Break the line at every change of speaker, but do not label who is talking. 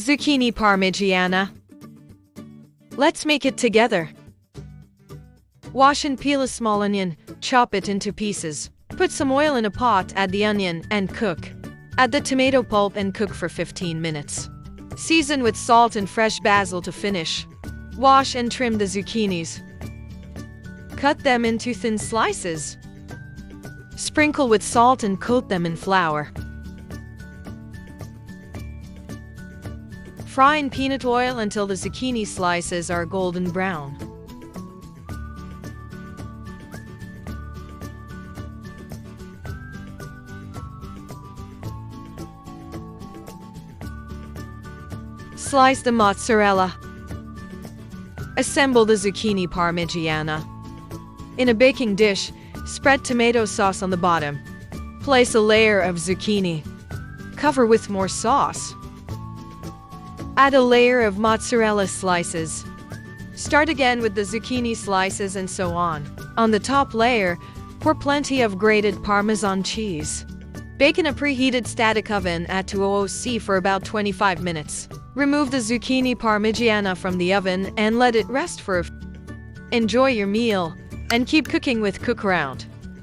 Zucchini Parmigiana. Let's make it together. Wash and peel a small onion, chop it into pieces. Put some oil in a pot, add the onion, and cook. Add the tomato pulp and cook for 15 minutes. Season with salt and fresh basil to finish. Wash and trim the zucchinis. Cut them into thin slices. Sprinkle with salt and coat them in flour. Fry in peanut oil until the zucchini slices are golden brown. Slice the mozzarella. Assemble the zucchini parmigiana. In a baking dish, spread tomato sauce on the bottom. Place a layer of zucchini. Cover with more sauce. Add a layer of mozzarella slices. Start again with the zucchini slices and so on. On the top layer, pour plenty of grated Parmesan cheese. Bake in a preheated static oven at 200 C for about 25 minutes. Remove the zucchini parmigiana from the oven and let it rest for a Enjoy your meal, and keep cooking with Cookaround.